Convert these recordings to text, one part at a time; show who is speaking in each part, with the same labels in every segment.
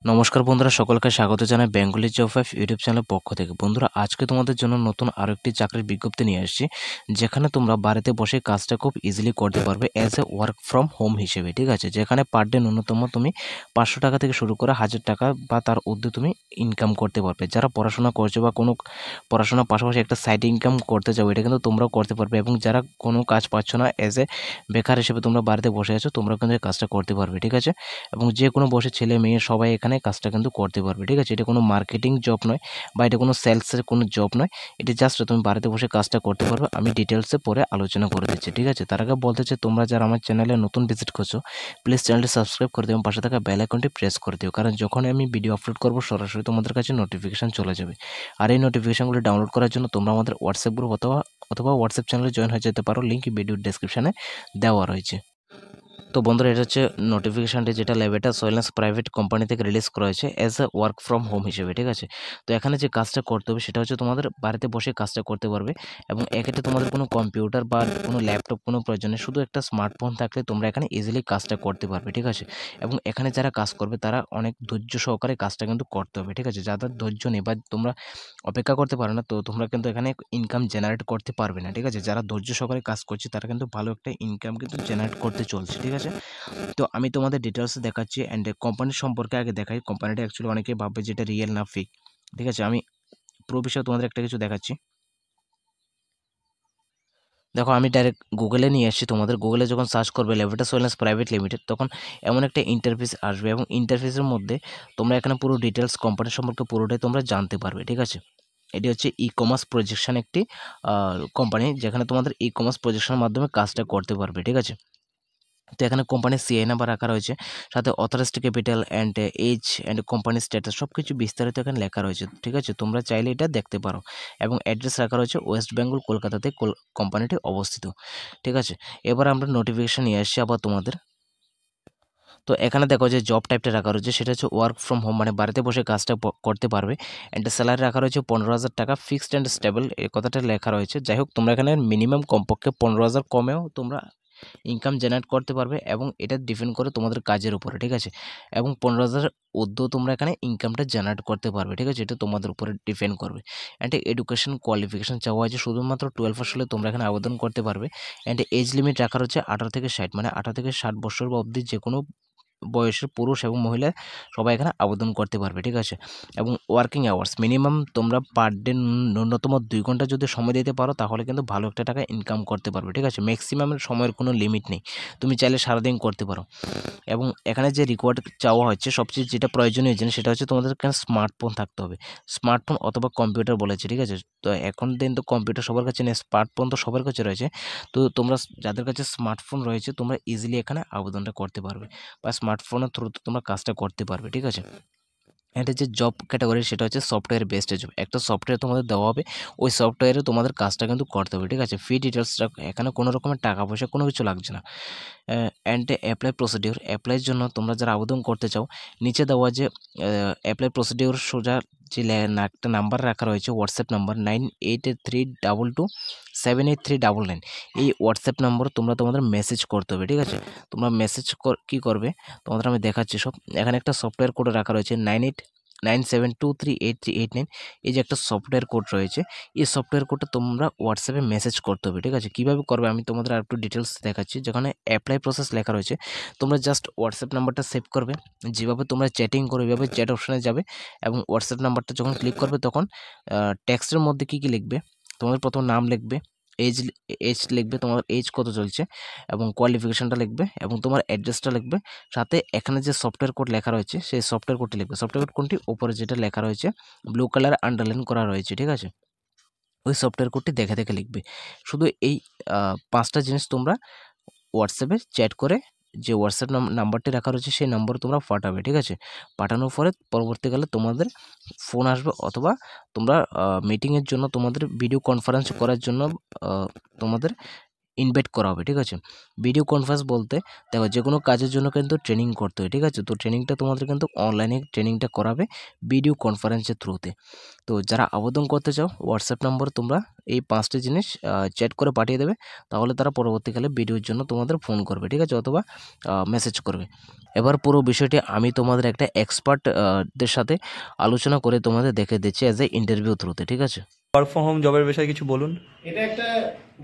Speaker 1: নমস্কার বন্ধুরা, সকলকে স্বাগত জানাই বেঙ্গলি জব ফাইভ ইউটিউব চ্যানেলের পক্ষ থেকে। বন্ধুরা, আজকে তোমাদের জন্য নতুন আরও একটি চাকরির বিজ্ঞপ্তি নিয়ে আসছি, যেখানে তোমরা বাড়িতে বসে কাজটা খুব ইজিলি করতে পারবে as a work from home হিসেবে। ঠিক আছে, যেখানে পার ডে ন্যূনতম তুমি 500 টাকা থেকে শুরু করে 1000 টাকা বা তার ঊর্ধ্বে তুমি ইনকাম করতে পারবে। যারা পড়াশোনা করছো বা কোনো পড়াশোনার পাশাপাশি একটা সাইড ইনকাম করতে চাও, এটা কিন্তু তোমরাও করতে পারবে। এবং যারা কোনো কাজ পাচ্ছ না, অ্যাজ এ বেকার হিসেবে তোমরা বাড়িতে বসে আছো, তোমরা কিন্তু এই কাজটা করতে পারবে। ঠিক আছে, এবং যে কোনো বসে ছেলে মেয়ে সবাই এখানে কাজটা কিন্তু করতে পারবে। ঠিক আছে, এটা কোনো মার্কেটিং জব নয় বা এটা কোনো সেলসের কোনো জব নয়, এটা জাস্ট তুমি বাড়িতে বসে কাজটা করতে পারবে। আমি ডিটেলসে পরে আলোচনা করে দিচ্ছি। ঠিক আছে, তার আগে বলতে চাই, তোমরা যারা আমার চ্যানেলে নতুন ভিজিট করছো, প্লিজ চ্যানেলটি সাবস্ক্রাইব করে দিও এবং পাশে থাকা বেল আইকনটি প্রেস করে দিও, কারণ যখন আমি ভিডিও আপলোড করবো সরাসরি তোমাদের কাছে নোটিফিকেশান চলে যাবে। আর এই নোটিফিকেশানগুলি ডাউনলোড করার জন্য তোমরা আমাদের হোয়াটসঅ্যাপ গ্রুপ অথবা হোয়াটসঅ্যাপ চ্যানেলে জয়েন হয়ে যেতে পারো, লিঙ্ক ভিডিওর ডেসক্রিপশানে দেওয়া রয়েছে। তো বন্ধুরা, এটা হচ্ছে নোটিফিকেশানটি, যেটা লেভেটা সোয়েলেন্স প্রাইভেট কোম্পানি থেকে রিলিজ করা হয়েছে as a work from home হিসেবে। ঠিক আছে, তো এখানে যে কাজটা করতে হবে সেটা হচ্ছে তোমাদের বাড়িতে বসে কাজটা করতে পারবে। এবং এক্ষেত্রে তোমাদের কোনো কম্পিউটার বা কোনো ল্যাপটপ কোনো প্রয়োজন নেই, শুধু একটা স্মার্টফোন থাকলে তোমরা এখানে ইজিলি কাজটা করতে পারবে। ঠিক আছে, এবং এখানে যারা কাজ করবে তারা অনেক ধৈর্য সহকারে কাজটা কিন্তু করতে হবে। ঠিক আছে, যাদের ধৈর্য নেই বা তোমরা অপেক্ষা করতে পারো না, তো তোমরা কিন্তু এখানে ইনকাম জেনারেট করতে পারবে না। ঠিক আছে, যারা ধৈর্য সহকারে কাজ করছে তারা কিন্তু ভালো একটা ইনকাম কিন্তু জেনারেট করতে চলছে। ঠিক আছে, তো আমি তোমাদের ডিটেলস দেখাচ্ছি অ্যান্ড কোম্পানির সম্পর্কে আগে দেখাই। কোম্পানিটা অ্যাকচুয়ালি অনেকে ভাববে যেটা রিয়েল না ফেক। ঠিক আছে, আমি পুরো বিষয়ে তোমাদের একটা কিছু দেখাচ্ছি। দেখো, আমি ডাইরেক্ট গুগলে নিয়ে এসেছি। তোমাদের গুগলে যখন সার্চ করবে লেভেটাস ওয়েলনেস প্রাইভেট লিমিটেড, তখন এমন একটা ইন্টারফেস আসবে এবং ইন্টারফেসের মধ্যে তোমরা এখানে পুরো ডিটেলস কোম্পানি সম্পর্কে পুরোটাই তোমরা জানতে পারবে। ঠিক আছে, এটি হচ্ছে ই কমার্স প্রজেকশন একটি কোম্পানি, যেখানে তোমাদের ই কমার্স প্রজেকশনের মাধ্যমে কাজটা করতে পারবে। ঠিক আছে, তো এখানে কোম্পানির সিআই নাম্বার রাখা রয়েছে, সাথে authorised capital and age and কোম্পানির স্ট্যাটাস সব কিছু বিস্তারিত এখানে লেখা রয়েছে। ঠিক আছে, তোমরা চাইলে এটা দেখতে পারো। এবং অ্যাড্রেস রাখা রয়েছে ওয়েস্ট বেঙ্গল, কলকাতাতে কোম্পানিটি অবস্থিত। ঠিক আছে, এবার আমরা নোটিফিকেশান নিয়ে আসছি আবার তোমাদের। তো এখানে দেখো যে জব টাইপটা রাখা রয়েছে, সেটা হচ্ছে ওয়ার্ক ফ্রম হোম, মানে বাড়িতে বসে কাজটা করতে পারবে। অ্যান্ড স্যালারি রাখা রয়েছে 15,000 টাকা, ফিক্সড অ্যান্ড স্টেবল, এই কথাটা লেখা রয়েছে। যাই হোক, তোমরা এখানে মিনিমাম কমপক্ষে 15,000 কমেও তোমরা ইনকাম জেনারেট করতে পারবে, এবং এটা ডিপেন্ড করে তোমাদের কাজের উপরে। ঠিক আছে, এবং 15,000 ঊর্ধ্বেও তোমরা এখানে ইনকামটা জেনারেট করতে পারবে। ঠিক আছে, এটা তোমাদের উপরে ডিপেন্ড করবে। অ্যান্ড এডুকেশন কোয়ালিফিকেশান চাওয়া হয়েছে শুধুমাত্র 12 পাস হলে তোমরা এখানে আবেদন করতে পারবে। অ্যান্ড এজ লিমিট রাখা রয়েছে 18 থেকে 60, মানে 18 থেকে 60 বছর অবধি যে কোনো বয়সের পুরুষ এবং মহিলা সবাই এখানে আবেদন করতে পারবে। ঠিক আছে, এবং ওয়ার্কিং আওয়ার্স মিনিমাম তোমরা পার ডে ন্যূনতম 2 ঘন্টা যদি সময় দিতে পারো, তাহলে কিন্তু ভালো একটা টাকা ইনকাম করতে পারবে। ঠিক আছে, ম্যাক্সিমামের সময়ের কোনো লিমিট নেই, তুমি চাইলে সারাদিন করতে পারো। এবং এখানে যে রিকোয়ার্ড চাওয়া হচ্ছে, সবচেয়ে যেটা প্রয়োজনীয় জিনিস, সেটা হচ্ছে তোমাদের এখানে স্মার্টফোন থাকতে হবে। স্মার্টফোন অথবা কম্পিউটার বলেছে। ঠিক আছে, তো এখন দিন তো কম্পিউটার সবার কাছে নেই, স্মার্টফোন তো সবার কাছে রয়েছে। তো তোমরা যাদের কাছে স্মার্টফোন রয়েছে, তোমরা ইজিলি এখানে আবেদনটা করতে পারবে বা স্মার্টফোনের থ্রুতে তোমরা কাজটা করতে পারবে। ঠিক আছে, এটা যে জব ক্যাটাগরি, সেটা হচ্ছে সফটওয়্যার বেসড জব। একটা সফটওয়্যার তোমাদের দেওয়া হবে, ওই সফটওয়্যারে তোমাদের কাজটা কিন্তু করতে হবে। ঠিক আছে, ফি ডিটেলসটা এখানে কোনো রকমের টাকা পয়সা কোনো কিছু লাগছে না। অ্যান্ড অ্যাপ্লাই প্রসিডিওর, অ্যাপ্লাইয়ের জন্য তোমরা যারা আবেদন করতে চাও, নিচে দেওয়া যে অ্যাপ্লাই প্রসিডিওর সোজা যে একটা নাম্বার রাখা রয়েছে, হোয়াটসঅ্যাপ নাম্বার 9883227839, এই হোয়াটসঅ্যাপ নম্বর তোমরা তোমাদের মেসেজ করতে হবে। ঠিক আছে, তোমরা মেসেজ কী করবে তোমাদের আমি দেখাচ্ছি সব। এখানে একটা সফটওয়্যার কোড রাখা রয়েছে 9897238389, এই যে একটা সফটওয়্যার কোড রয়েছে, এই সফটওয়্যার কোডটা তোমরা হোয়াটসঅ্যাপে মেসেজ করতে হবে। ঠিক আছে, কীভাবে করবে আমি তোমাদের আর একটু ডিটেলস দেখাচ্ছি। যেখানে অ্যাপ্লাই প্রসেস লেখা রয়েছে, তোমরা জাস্ট হোয়াটসঅ্যাপ নাম্বারটা সেভ করবে, যেভাবে তোমরা চ্যাটিং করো ওইভাবে চ্যাট অপশানে যাবে, এবং হোয়াটসঅ্যাপ নাম্বারটা যখন ক্লিক করবে, তখন টেক্সটের মধ্যে কী কী লিখবে, তোমাদের প্রথম নাম লিখবে, এজ এজ লিখবে, তোমার এজ কত চলছে, এবং কোয়ালিফিকেশানটা লিখবে, এবং তোমার অ্যাড্রেসটা লিখবে। সাথে এখানে যে সফটওয়্যার কোড লেখা রয়েছে, সেই সফটওয়্যার কোডটি লিখবে। সফটওয়্যার কোড কোনটি, ওপরে যেটা লেখা রয়েছে ব্লু কালার আন্ডারলাইন করা রয়েছে। ঠিক আছে, ওই সফটওয়্যার কোডটি দেখে দেখে লিখবে। শুধু এই 5টা জিনিস তোমরা হোয়াটসঅ্যাপে চ্যাট করে, যে হোয়াটসঅ্যাপ নাম্বারটি রাখা রয়েছে সেই নম্বরে তোমরা পাঠাবে। ঠিক আছে, পাঠানোর পরে পরবর্তীকালে তোমাদের ফোন আসবে, অথবা তোমরা মিটিংয়ের জন্য, তোমাদের ভিডিও কনফারেন্স করার জন্য তোমাদের ইনভাইট করা হবে, ঠিক আছে। ভিডিও কনফারেন্স বলতে দেখো যে কোনো কাজের জন্য কিন্তু ট্রেনিং করতে হয়, ঠিক আছে। তো ট্রেনিংটা তোমাদের কিন্তু অনলাইনে ট্রেনিংটা করাবে ভিডিও কনফারেন্সের থ্রুতে। তো যারা আবেদন করতে চাও হোয়াটসঅ্যাপ নম্বর তোমরা এই 5টি জিনিস চ্যাট করে পাঠিয়ে দেবে, তাহলে তারা পরবর্তীকালে ভিডিওর জন্য তোমাদের ফোন করবে, ঠিক আছে, অথবা মেসেজ করবে। এবার পুরো বিষয়টি আমি তোমাদের একটা এক্সপার্টদের সাথে আলোচনা করে তোমাদের দেখে দিচ্ছি অ্যাজ এ ইন্টারভিউ থ্রুতে, ঠিক আছে।
Speaker 2: ওয়ার্ক ফ্রম হোম জবের বিষয়ে কিছু বলুন।
Speaker 3: এটা একটা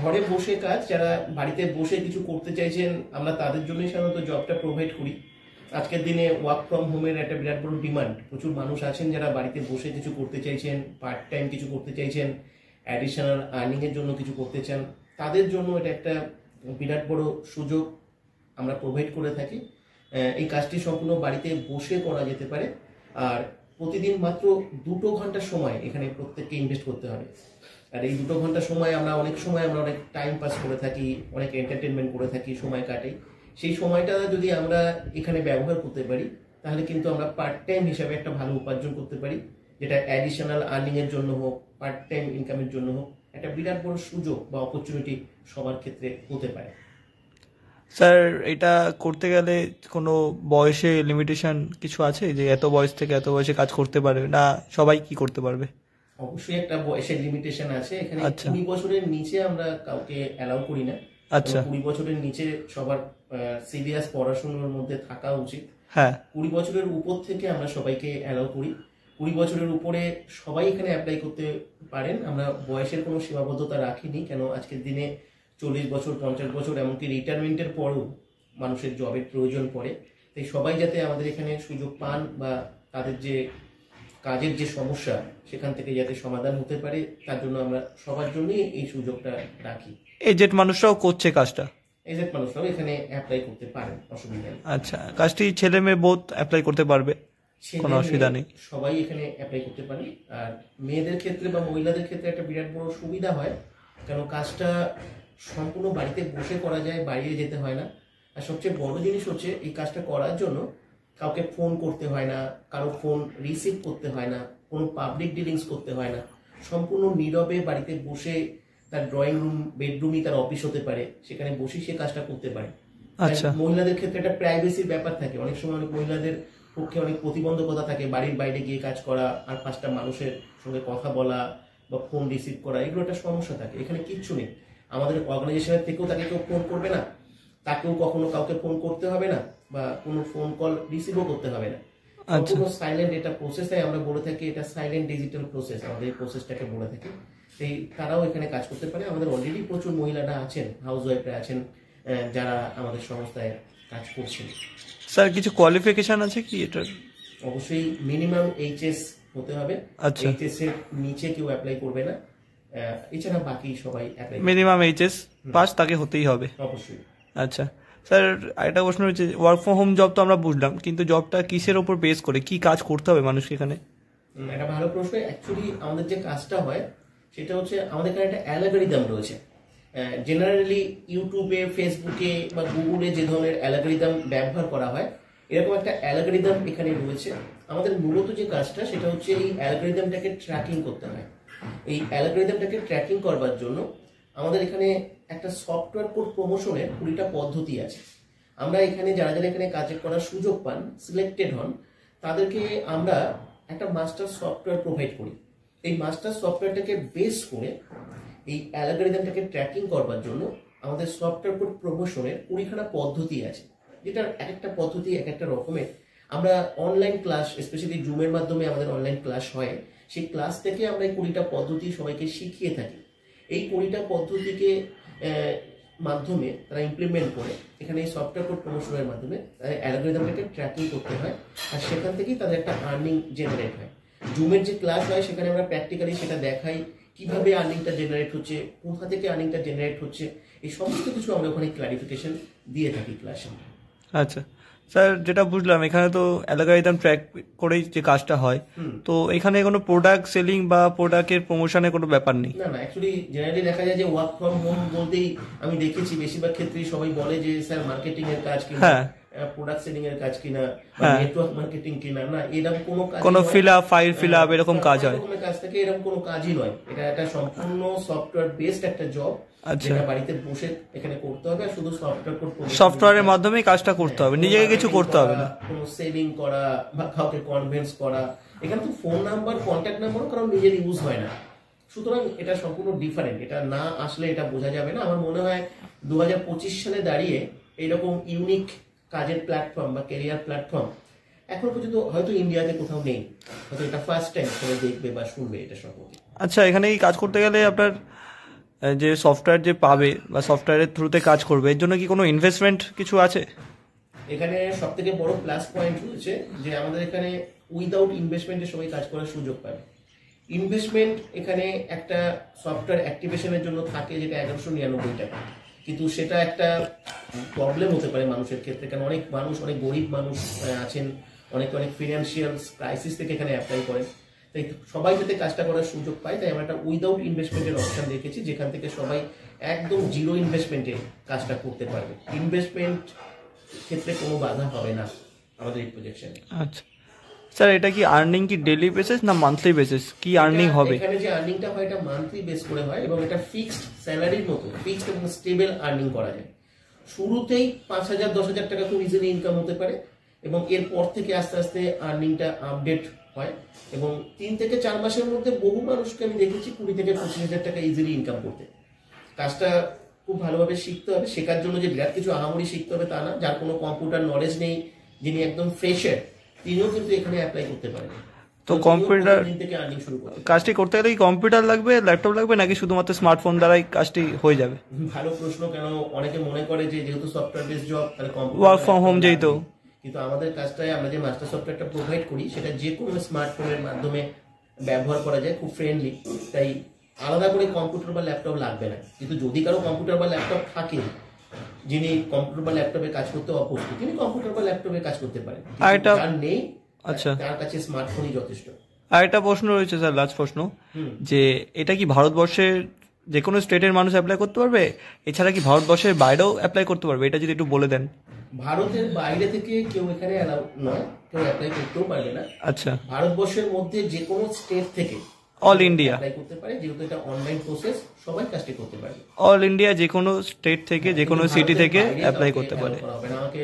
Speaker 3: ঘরে বসে কাজ, যারা বাড়িতে বসে কিছু করতে চাইছেন আমরা তাদের জন্যই সাধারণত জবটা প্রোভাইড করি। আজকের দিনে ওয়ার্ক ফ্রম হোমের একটা বিরাট বড় ডিমান্ড, প্রচুর মানুষ আছেন যারা বাড়িতে বসে কিছু করতে চাইছেন, পার্ট টাইম কিছু করতে চাইছেন, অ্যাডিশনাল আর্নিংয়ের জন্য কিছু করতে চান, তাদের জন্য এটা একটা বিরাট বড় সুযোগ আমরা প্রোভাইড করে থাকি। এই কাজটি সম্পূর্ণ বাড়িতে বসে করা যেতে পারে, আর প্রতিদিন মাত্র 2 ঘন্টা সময় এখানে প্রত্যেককে ইনভেস্ট করতে হবে। আর এই 2 ঘন্টা সময় আমরা অনেক টাইম পাস করে থাকি, অনেক এন্টারটেনমেন্ট করে থাকি, সময় কাটাই। সেই সময়টা যদি আমরা এখানে ব্যবহার করতে পারি তাহলে কিন্তু আমরা পার্ট টাইম হিসাবে একটা ভালো উপার্জন করতে পারি, যেটা অ্যাডিশনাল আর্নিং এর জন্য হোক, পার্ট টাইম ইনকামের জন্য হোক, একটা বিরাট বড় সুযোগ বা অপরচুনিটি সবার ক্ষেত্রে হতে পারে।
Speaker 2: স্যার, এটা করতে গেলে কোনো বয়সে লিমিটেশন কিছু আছে, যে এত বয়স থেকে এত বয়সে কাজ করতে পারবে না, সবাই কি করতে পারবে?
Speaker 3: অবশ্যই একটা বয়সের লিমিটেশন আছে এখানে।
Speaker 2: আচ্ছা।
Speaker 3: 20 বছরের নিচে আমরা কাউকে অ্যালাউ করি না।
Speaker 2: আচ্ছা।
Speaker 3: 20 বছরের নিচে সবার সিরিয়াস পড়াশোনার মধ্যে থাকা উচিত।
Speaker 2: হ্যাঁ।
Speaker 3: 20 বছরের উপর থেকে আমরা সবাইকে অ্যালাউ করি। 20 বছরের উপরে সবাই এখানে অ্যাপ্লাই করতে পারেন, আমরা বয়সের কোনো সীমাবদ্ধতা রাখিনি। কেন আজকের দিনে 40 বছর, 50 বছর, এমনকি রিটায়ারমেন্টের পরেও মানুষের জবের প্রয়োজন পড়ে। তাই সবাই যাতে আমাদের এখানে সুযোগ পান বা তাদের যে কাজের যে সমস্যা সেখান থেকে যাতে সমাধান হতে পারে, তার জন্য আমরা সবার জন্যই এই সুযোগটা রাখি।
Speaker 2: এজেড মানুষরাও করছে কাজটা?
Speaker 3: এজেড মানুষরাও এখানে অ্যাপ্লাই করতে পারেন, অসুবিধা নেই।
Speaker 2: আচ্ছা, কাজটি ছেলে মেয়ে বোথ অ্যাপ্লাই করতে পারবে, কোনো অসুবিধা নেই?
Speaker 3: সবাই এখানে অ্যাপ্লাই করতে পারে। আর মেয়েদের ক্ষেত্রে বা মহিলাদের ক্ষেত্রে একটা বিরাট বড় সুবিধা হয়, কেন কাজটা সম্পূর্ণ বাড়িতে বসে করা যায়, বাইরে যেতে হয় না। আর সবচেয়ে বড় জিনিস হচ্ছে এই কাজটা করার জন্য কাউকে ফোন করতে হয় না, কারো ফোন রিসিভ করতে হয় না, কোনো পাবলিক ডিলিংস করতে হয় না। সম্পূর্ণ নীরবে বাড়িতে বসে, তার ড্রয়িং রুম, বেডরুমই তার অফিস হতে পারে, সেখানে বসেই সে কাজটা করতে পারে।
Speaker 2: আচ্ছা।
Speaker 3: মহিলাদের ক্ষেত্রে একটা প্রাইভেসির ব্যাপার থাকে, অনেক সময় অনেক মহিলাদের পক্ষে অনেক প্রতিবন্ধকতা থাকে, বাড়ির বাইরে গিয়ে কাজ করা আর 5টা মানুষের সঙ্গে কথা বলা বা ফোন রিসিভ করা, এগুলো একটা সমস্যা থাকে। এখানে কিচ্ছু নেই। আমাদের অর্গানাইজেশনের থেকেও তাকে কেউ ফোন করবে না, তাকেও কখনো কাউকে ফোন করতে হবে না, বা কোনো ফোন কল রিসিভও করতে হবে না। সম্পূর্ণ সাইলেন্ট এটা প্রসেস। আমরা বলে থাকি এটা সাইলেন্ট ডিজিটাল প্রসেস, আমাদের এই প্রসেসটাকে বলে থাকি। এই তারাও এখানে কাজ করতে পারে। আমাদের অলরেডি প্রচুর মহিলারা আছেন, হাউস ওয়াইফরা আছেন, যারা আমাদের সংস্থায় কাজ করছেন।
Speaker 2: স্যার, কিছু কোয়ালিফিকেশন আছে কি এটার?
Speaker 3: অবশ্যই মিনিমাম এইচএস হতে হবে।
Speaker 2: আচ্ছা।
Speaker 3: এইচএস এর নিচে কেউ অ্যাপ্লাই করবে না, এছাড়া বাকি সবাই অ্যাপ্লাই।
Speaker 2: মিনিমাম এইচএস পাস তাকে হতেই হবে?
Speaker 3: অবশ্যই।
Speaker 2: আচ্ছা স্যার, আরেকটা প্রশ্ন হচ্ছে, ওয়ার্ক ফ্রম হোম জব তো আমরা বুঝলাম, কিন্তু জবটা কিসের ওপর বেস করে, কি কাজ করতে হবে মানুষকে এখানে?
Speaker 3: একটা ভালো প্রশ্ন। অ্যাকচুয়ালি আমাদের যে কাজটা হয় সেটা হচ্ছে, আমাদের এখানে একটা অ্যালগরিদম রয়েছে। জেনারেলি ইউটিউবে, ফেসবুকে বা গুগলে যে ধরনের অ্যালগরিদম ব্যবহার করা হয়, এরকম একটা অ্যালগরিদম এখানে রয়েছে। আমাদের মূলত যে কাজটা সেটা হচ্ছে এই অ্যালগরিদমটাকে ট্র্যাকিং করতে হয়। এই অ্যালগরিদমটাকে ট্র্যাকিং করবার জন্য আমাদের এখানে একটা সফটওয়্যার কোড প্রমোশনের 20টা পদ্ধতি আছে। আমরা এখানে যারা যারা এখানে কাজ করার সুযোগ পান, সিলেক্টেড হন, তাদেরকে আমরা একটা মাস্টার সফটওয়্যার প্রোভাইড করি। এই মাস্টার সফটওয়্যারটাকে বেস করে এই অ্যালগরিদমটাকে ট্র্যাকিং করবার জন্য আমাদের সফটওয়্যার কোড প্রমোশনের 20খানা পদ্ধতি আছে, যেটার এক একটা পদ্ধতি এক একটা রকমের। আমরা অনলাইন ক্লাস, স্পেশালি জুমের মাধ্যমে আমাদের অনলাইন ক্লাস হয়, সেই ক্লাস থেকে আমরা এই 20টা পদ্ধতি সবাইকে শিখিয়ে থাকি। এই 20টা পদ্ধতিকে মাধ্যমে তারা ইমপ্লিমেন্ট করে এখানে এই সফটওয়্যার কোড প্রমোশনের মাধ্যমে অ্যালগরিদমটাকে ট্র্যাকিং করতে হয়, আর সেখান থেকেই তাদের একটা আর্নিং জেনারেট হয়। জুমের যে ক্লাস হয় সেখানে আমরা প্র্যাকটিক্যালি সেটা দেখাই, কিভাবে আর্নিংটা জেনারেট হচ্ছে, কোথা থেকে আর্নিংটা জেনারেট হচ্ছে, এই সমস্ত কিছু আমরা ওখানে ক্লারিফিকেশন দিয়ে থাকি ক্লাসে।
Speaker 2: আচ্ছা স্যার, যেটা বুঝলাম এখানে তো অ্যালগরিদম ট্র্যাক করেই যে কাজটা হয়, তো এখানে কোনো প্রোডাক্ট সেলিং বা প্রোডাক্টের প্রমোশনের কোনো ব্যাপার নেই?
Speaker 3: না, অ্যাকচুয়ালি জেনারেলি দেখা যায় যে ওয়ার্ক ফ্রম হোম বলতেই আমি দেখেছি বেশিরভাগ ক্ষেত্রেই সবাই বলে যে স্যার মার্কেটিং এর কাজ কিনা, প্রোডাক্ট সেলিং এর কাজ কিনা, নেটওয়ার্ক মার্কেটিং কিনা। না, এরকম কোনো কাজ,
Speaker 2: কোনো fill up, file fill up এরকম কাজ হয়?
Speaker 3: এরকম কাজ থেকে এরকম কোনো কাজই নয়। এটা একটা সম্পূর্ণ সফটওয়্যার বেসড একটা জব।
Speaker 2: আচ্ছা।
Speaker 3: যেটা বাড়িতে বসে এখানে করতে হবে, আর শুধু সফটওয়্যার কোড
Speaker 2: সফটওয়্যারের মাধ্যমেই কাজটা করতে হবে, নিজেকে কিছু করতে হবে না।
Speaker 3: কোনো সেভিং করা বা কাউকে কনভিন্স করা, এখানে তো ফোন নাম্বার, কন্ট্যাক্ট নাম্বারও কারণ নিজের ইউজ হয় না। সুতরাং এটা সম্পূর্ণ ডিফারেন্ট, এটা না আসলে এটা বোঝা যাবে না। আমার মনে হয় 2025 সালে দাঁড়িয়ে এইরকম ইউনিক কাজের প্ল্যাটফর্ম বা ক্যারিয়ার প্ল্যাটফর্ম এখন পর্যন্ত হয়তো ইন্ডিয়াতে কোথাও নেই, হয়তো এটা ফার্স্ট টাইম সবাই দেখবে বা শুনবে এটা সম্পর্কে।
Speaker 2: আচ্ছা, এখানে কি কাজ করতে গেলে আপনার যে সফটওয়্যার যে পাবে বা সফটওয়্যারের থ্রুতে কাজ করবে, এর জন্য কি কোনো ইনভেস্টমেন্ট কিছু আছে?
Speaker 3: এখানে সব থেকে বড় প্লাস পয়েন্ট হচ্ছে যে আমাদের এখানে উইদাউট ইনভেস্টমেন্টে সবাই কাজ করার সুযোগ পাবে। ইনভেস্টমেন্ট এখানে একটা সফটওয়্যার অ্যাক্টিভেশনের জন্য থাকে যেটা 1199 টাকা, কিন্তু সেটা একটা প্রবলেম হতে পারে মানুষের ক্ষেত্রে, কারণ অনেক মানুষ, অনেক গরিব মানুষ আছেন, অনেক ফিনান্সিয়াল ক্রাইসিস থেকে এখানে অ্যাপ্লাই করেন। তাই সবাই যাতে কাজটা করার সুযোগ পায়, তাই আমরা একটা উইদাউট ইনভেস্টমেন্টের অপশন রেখেছি, যেখান থেকে সবাই একদম জিরো ইনভেস্টমেন্টে কাজটা করতে পারবে। ইনভেস্টমেন্ট ক্ষেত্রে কোনো বাধা হবে না আমাদের এই প্রজেকশনে।
Speaker 2: আচ্ছা স্যার, এটা কি আর্নিং কি ডেইলি বেসিস না মান্থলি বেসিস, কি আর্নিং হবে?
Speaker 3: এখানে যে আর্নিংটা হয় এটা মান্থলি বেস করে হয়, এবং এটা ফিক্সড স্যালারির মতো ফিক্সড এবং স্টেবল আর্নিং করা যায়। শুরুতেই 5,000 10,000 টাকা খুব ইজিলি ইনকাম হতে পারে, এবং এরপর থেকে আস্তে আস্তে আর্নিংটা আপডেট হয়, এবং 3 থেকে 4 মাসের মধ্যে বহু মানুষকে আমি দেখেছি 20 থেকে 25,000 টাকা ইজিলি ইনকাম করতে। কাজটা খুব ভালোভাবে শিখতে হবে, শেখার জন্য যে বিরাট কিছু আহামরি শিখতে হবে তা না। যার কোনো কম্পিউটার নলেজ নেই, যিনি একদম ফ্রেশার, তিনিও কিন্তু এখানে অ্যাপ্লাই করতে পারেন।
Speaker 2: তো কম্পিউটার
Speaker 3: থেকে আর্নিং শুরু করতে
Speaker 2: কাজটি করতে গেলে কি কম্পিউটার লাগবে, ল্যাপটপ লাগবে, নাকি শুধুমাত্র স্মার্টফোন দ্বারাই কাজটি হয়ে যাবে?
Speaker 3: ভালো প্রশ্ন। কেন অনেকে মনে করে যে যেহেতু সফটওয়্যার বেস জব তাহলে
Speaker 2: ওয়ার্ক ফ্রম হোম যেহেতু,
Speaker 3: কিন্তু আমাদের কাজটায় আমরা যে মাস্টার সফটওয়্যারটা প্রোভাইড করি সেটা যে কোনো স্মার্টফোনের মাধ্যমে ব্যবহার করা যায়, খুব ফ্রেন্ডলি। তাই আলাদা করে কম্পিউটার বা ল্যাপটপ লাগবে না। কিন্তু যদি কারো কম্পিউটার বা ল্যাপটপ থাকে, যিনি কম্পিউটার বা ল্যাপটপে কাজ করতে অভ্যস্ত, তিনি কম্পিউটার বা ল্যাপটপে কাজ করতে পারেন।
Speaker 2: আর এটা
Speaker 3: যার নেই,
Speaker 2: আচ্ছা,
Speaker 3: তার কাছে স্মার্টফোনই যথেষ্ট।
Speaker 2: আর একটা প্রশ্ন রয়েছে স্যার, লাস্ট প্রশ্ন, যে এটা কি ভারতবর্ষের যে কোনো স্টেটের মানুষ অ্যাপ্লাই করতে পারবে, এছাড়া কি ভারতবর্ষের বাইরেও অ্যাপ্লাই করতে পারবে? এটা যদি একটু বলে দেন।
Speaker 3: ভারতের বাইরে থেকে কেউ এখানে অ্যালাউ নয়, কেউ অ্যাপ্লাই করতেও পারবে না।
Speaker 2: আচ্ছা,
Speaker 3: ভারতবর্ষের মধ্যে যে কোনো স্টেট থেকে
Speaker 2: অল ইন্ডিয়া
Speaker 3: অ্যাপ্লাই করতে পারে, যেহেতু এটা অনলাইন প্রসেস, সবাই কাজটি করতে পারবে।
Speaker 2: অল ইন্ডিয়া যে কোনো স্টেট থেকে, যে কোনো সিটি থেকে অ্যাপ্লাই করতে পারে।
Speaker 3: আমাকে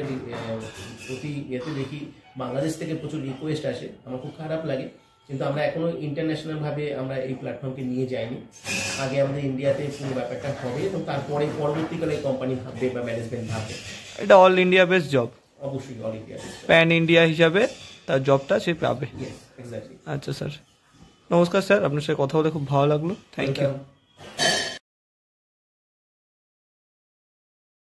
Speaker 3: প্রতি ইয়েতে দেখি বাংলাদেশ থেকে প্রচুর রিকোয়েস্ট আসে, আমার খুব খারাপ লাগে, কিন্তু আমরা এখনো ইন্টারন্যাশনাল ভাবে আমরা এই প্ল্যাটফর্মকে নিয়ে যাইনি। আগে আমাদের ইন্ডিয়াতে পুরো ব্যাপারটা হবে, এবং তারপরে পরবর্তীকালে কোম্পানি ভাববে বা ম্যানেজমেন্ট ভাববে।
Speaker 2: এটা অল ইন্ডিয়া বেস জব,
Speaker 3: অবশ্যই অল ইন্ডিয়া,
Speaker 2: প্যান ইন্ডিয়া হিসাবে তার জবটা সে পাবে।
Speaker 3: এক্স্যাক্টলি।
Speaker 2: আচ্ছা স্যার, নমস্কার স্যার, আপনার সাথে কথা বলে খুব ভালো লাগলো। Thank you.